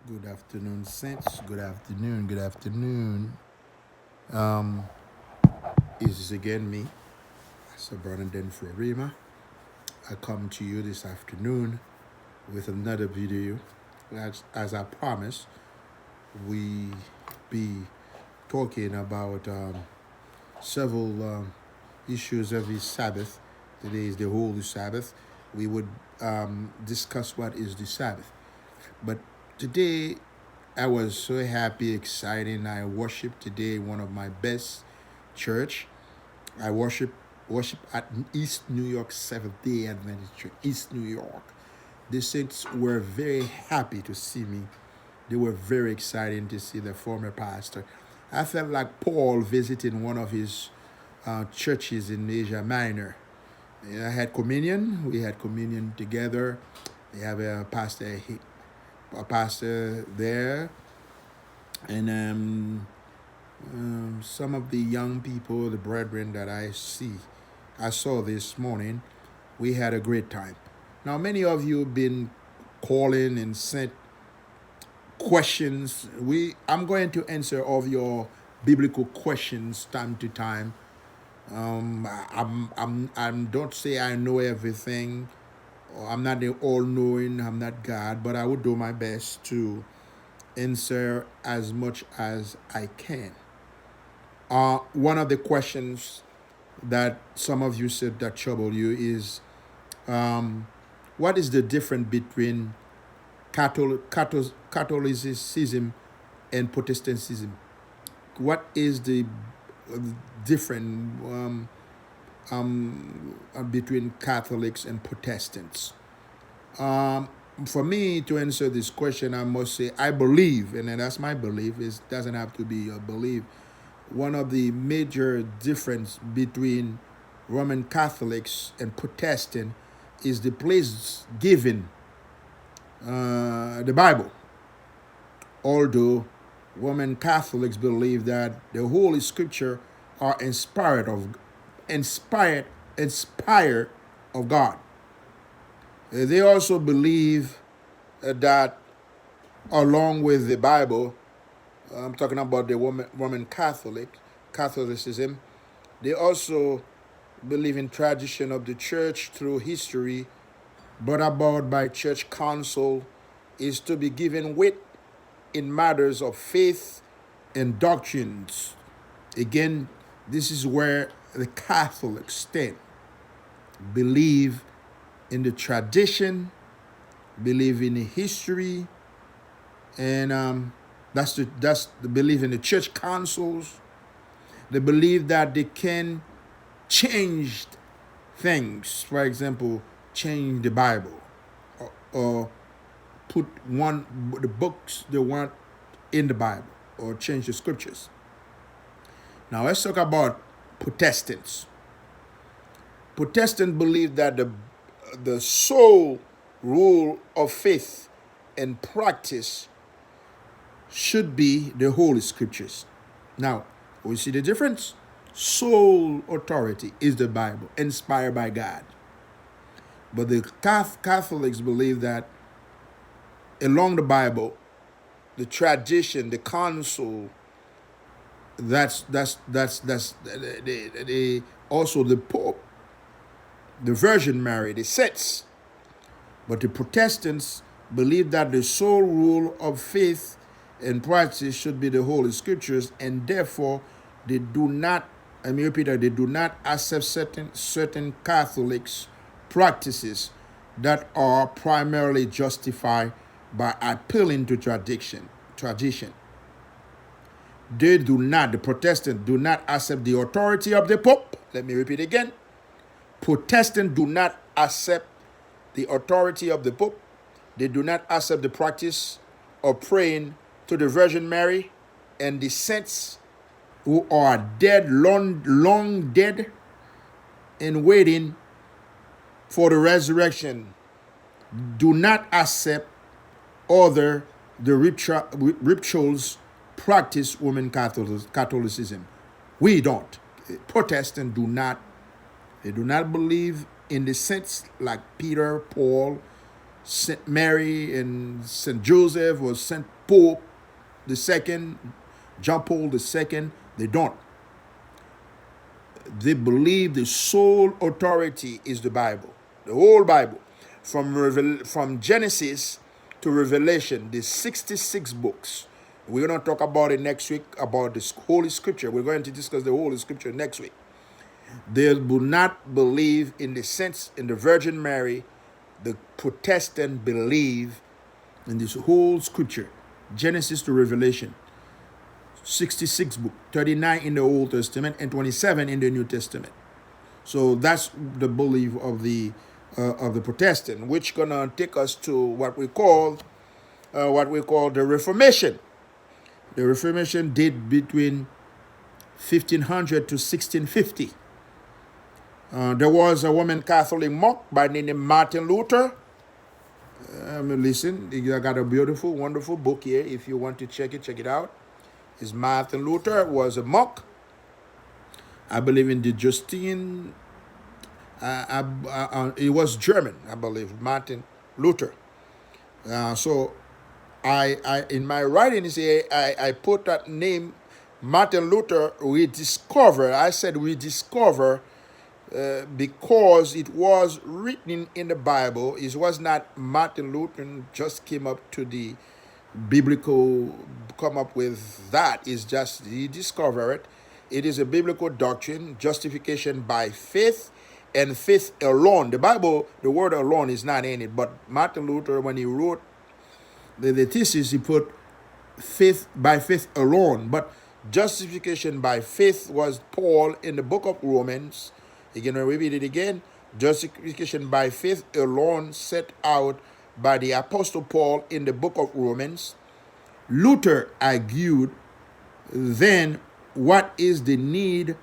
Good afternoon, Saints. Good afternoon. Good afternoon. Um, is again me, Sir Brandon Florima. I come to you this afternoon with another video. As I promised, we be talking about several issues every Sabbath. Today is the Holy Sabbath. We would discuss what is the Sabbath. But today, I was so happy, exciting. I worship today one of my best church. I worship at East New York Seventh Day Adventist Church, East New York. The saints were very happy to see me. They were very excited to see the former pastor. I felt like Paul visiting one of his churches in Asia Minor. I had communion. We had communion together. We have a pastor there, and some of the young people, the brethren that I saw this morning, we had a great time. Now, many of you have been calling and sent questions. I'm going to answer all of your biblical questions time to time. I'm don't say I know everything. Or I'm not the all-knowing. I'm not God, but I will do my best to answer as much as I can. One of the questions that some of you said that trouble you is what is the difference between Catholicism and Protestantism? What is the difference between Catholics and Protestants? For me to answer this question, I must say I believe, and that's my belief. It doesn't have to be a belief. One of the major difference between Roman Catholics and Protestant is the place given the Bible. Although Roman Catholics believe that the Holy Scripture are inspired, inspired of God. They also believe that along with the Bible, I'm talking about the Roman Catholicism, they also believe in tradition of the church through history, brought about by church council, is to be given weight in matters of faith and doctrines. Again, this is where the Catholics stand. Believe in the tradition, believe in the history, and that's the belief in the church councils. They believe that they can change things. For example, change the Bible, or put the books they want in the Bible, or change the scriptures. Now let's talk about Protestants. Protestants believe that the sole rule of faith and practice should be the Holy Scriptures. Now, we see the difference. Sole authority is the Bible, inspired by God. But the Catholics believe that along the Bible, the tradition, the council, that's also the Pope, the Virgin Mary, the saints. But the Protestants believe that the sole rule of faith and practice should be the Holy Scriptures, and therefore they do not, let me repeat that, they do not accept certain Catholics' practices that are primarily justified by appealing to tradition. The Protestants do not accept the authority of the Pope. Let me repeat again. Protestants do not accept the authority of the Pope. They do not accept the practice of praying to the Virgin Mary and the saints who are dead, long dead, and waiting for the resurrection. Do not accept the rituals practice Roman Catholicism. We don't. Protestants do not. They do not believe in the saints like Peter, Paul, Saint Mary, and Saint Joseph, or Saint Pope the second, John Paul the second. They don't. They believe the sole authority is the Bible, the whole Bible, from Genesis to Revelation, the 66 books. We're going to talk about it next week, about the Holy Scripture. We're going to discuss the Holy Scripture next week. They do not believe in the sense in the Virgin Mary. The Protestant believe in this whole Scripture, Genesis to Revelation. 66 books, 39 in the Old Testament and 27 in the New Testament. So that's the belief of the Protestant, which gonna take us to what we call the Reformation. The Reformation date between 1500 to 1650. There was a Roman Catholic monk by the name of Martin Luther. Listen, I got a beautiful, wonderful book here. If you want to check it out. Is Martin Luther was a monk. I believe in the Justine. He was German, I believe, Martin Luther. So I in my writings here, I put that name, Martin Luther. I said we discover because it was written in the Bible. It was not Martin Luther just came up to the biblical, come up with that. Is just he discovered it. It is a biblical doctrine, justification by faith and faith alone. The Bible, the word alone is not in it, but Martin Luther, when he wrote the thesis, he put faith by faith alone. But justification by faith was Paul in the book of Romans. Again, I repeat it again. Justification by faith alone set out by the Apostle Paul in the book of Romans. Luther argued, then what is the need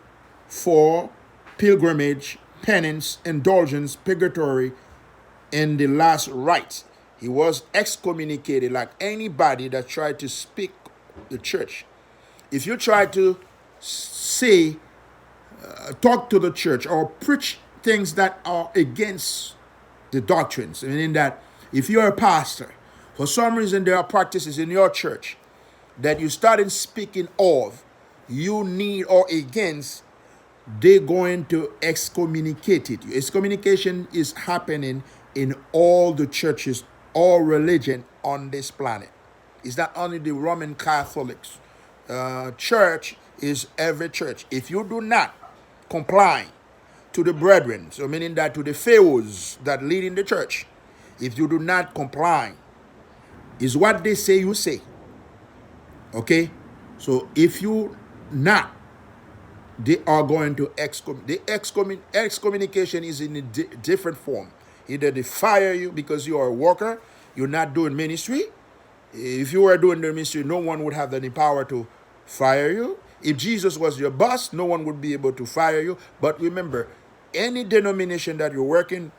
for pilgrimage, penance, indulgence, purgatory, and the last rites? He was excommunicated like anybody that tried to speak the church. If you try to say, talk to the church or preach things that are against the doctrines, meaning that if you're a pastor, for some reason there are practices in your church that you started speaking of, you need or against, they're going to excommunicate it. Excommunication is happening in all the churches, all religion on this planet. It's not only the Roman Catholics. Church is every church. If you do not comply to the brethren, so meaning that to the pharaohs that lead in the church, if you do not comply, is what they say you say. Okay? So if you not, they are going to excommunication is in a different form. Either they fire you because you are a worker, you're not doing ministry. If you were doing the ministry, no one would have any power to fire you. If Jesus was your boss, no one would be able to fire you. But remember, any denomination that you're working,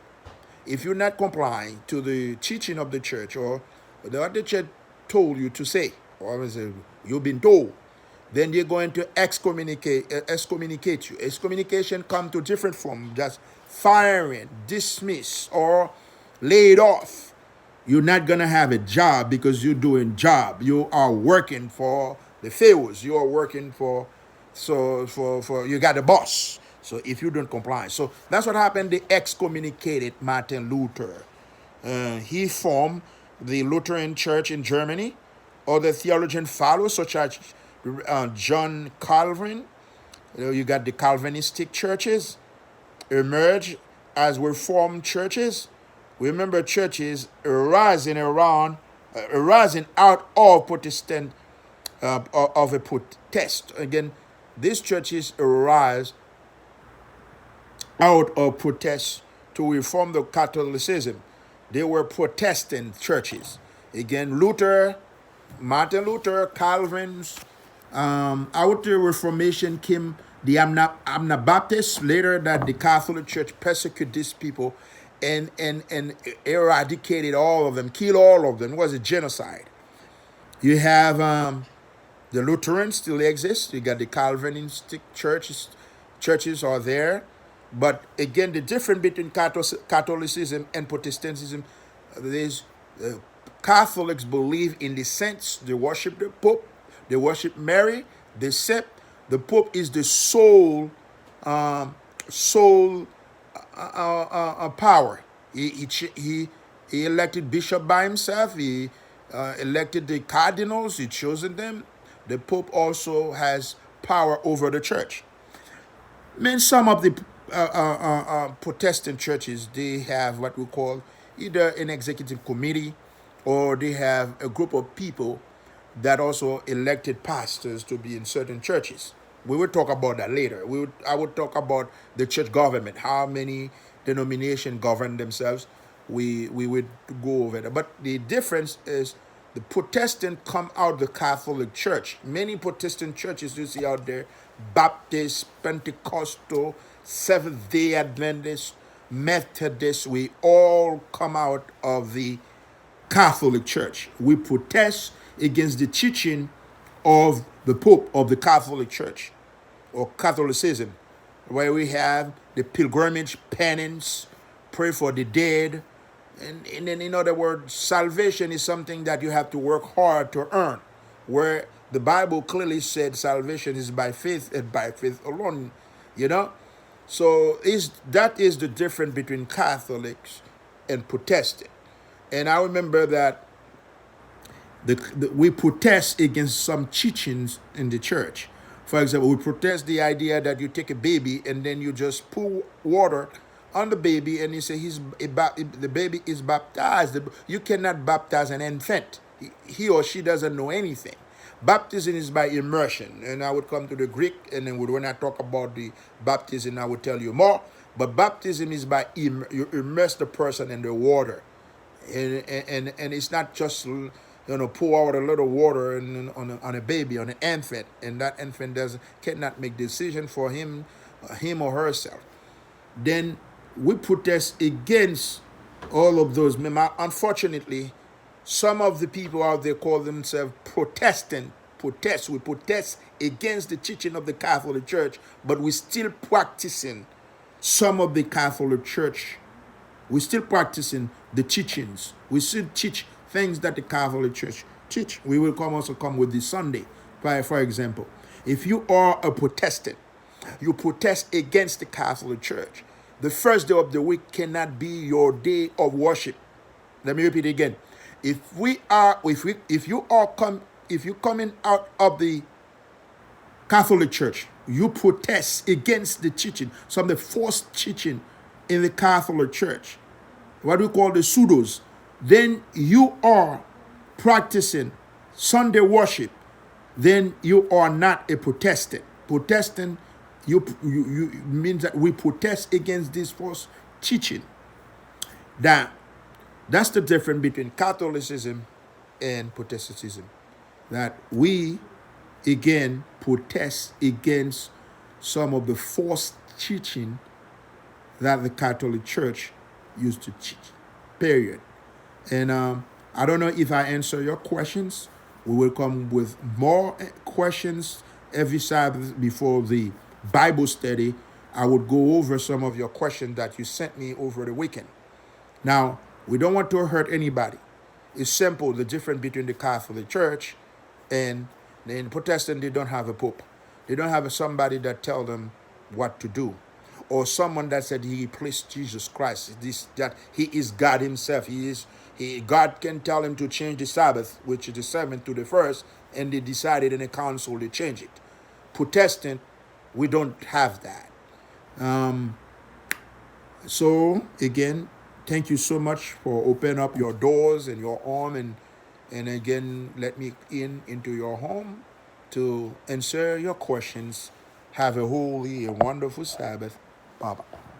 if you're not complying to the teaching of the church or what the church told you to say, or you've been told, then they're going to excommunicate you. Excommunication comes to different forms, just firing, dismiss, or laid off. You're not going to have a job because you're doing job. You are working for the pharaohs. You are working for you got a boss. So if you don't comply. So that's what happened. They excommunicated Martin Luther. He formed the Lutheran Church in Germany. Other theologians followed, such as John Calvin. You got the Calvinistic churches emerge as Reformed churches. Remember, churches arising out of Protestant of a protest. Again, these churches arise out of protest to reform the Catholicism. They were Protestant churches. Again, Martin Luther, Calvin's. Out the Reformation came the Anabaptists. Later, that the Catholic Church persecuted these people and eradicated all of them, killed all of them. It was a genocide. You have the Lutherans still exist. You got the Calvinistic churches are there. But again, the difference between Catholicism and Protestantism is Catholics believe in the saints. They worship the Pope. They worship Mary. They accept the Pope is the sole power. He elected bishop by himself. He elected the cardinals. He chosen them. The Pope also has power over the church. Man, some of the Protestant churches, they have what we call either an executive committee, or they have a group of people that also elected pastors to be in certain churches. We will talk about that later. I would talk about the church government, how many denominations govern themselves. We would go over that. But the difference is the Protestant come out of the Catholic Church. Many Protestant churches you see out there, Baptist, Pentecostal, Seventh-day Adventist, Methodist, we all come out of the Catholic Church. We protest against the teaching of the Pope of the Catholic Church, or Catholicism, where we have the pilgrimage, penance, pray for the dead. And in other words, salvation is something that you have to work hard to earn, where the Bible clearly said salvation is by faith and by faith alone, you know? So that is the difference between Catholics and Protestant. And I remember that we protest against some teachings in the church. For example, we protest the idea that you take a baby and then you just pour water on the baby and you say the baby is baptized. You cannot baptize an infant. He or she doesn't know anything. Baptism is by immersion. And I would come to the Greek, and then when I talk about the baptism, I would tell you more. But baptism is by you immerse the person in the water. And it's not just pour out a little water on a baby, on an infant, and that infant cannot make decision for him or herself. Then we protest against all of those. Unfortunately, some of the people out there call themselves Protestant. We protest against the teaching of the Catholic Church, but we're still practicing some of the Catholic Church. We're still practicing the teachings. We still teach things that the Catholic Church teach. We will also come with this Sunday. For example, if you are a Protestant, you protest against the Catholic Church. The first day of the week cannot be your day of worship. Let me repeat again. If you're coming out of the Catholic Church, you protest against the teaching, some of the false teaching in the Catholic Church, what we call the pseudos, then you are practicing Sunday worship, then you are not a Protestant. Protestant, you means that we protest against this false teaching. That's the difference between Catholicism and Protestantism. That we, again, protest against some of the false teaching that the Catholic Church used to teach, period. And I don't know if I answer your questions. We will come with more questions every Sabbath before the Bible study. I would go over some of your questions that you sent me over the weekend. Now, we don't want to hurt anybody. It's simple, the difference between the Catholic Church and the Protestant. They don't have a pope. They don't have somebody that tell them what to do, or someone that said he replaced Jesus Christ. That he is God himself. God can tell him to change the Sabbath, which is the 7th to the 1st, and they decided in a council to change it. Protestant, we don't have that. So again, thank you so much for opening up your doors and your arm, and again, let me into your home to answer your questions. Have a holy and wonderful Sabbath. Bye-bye.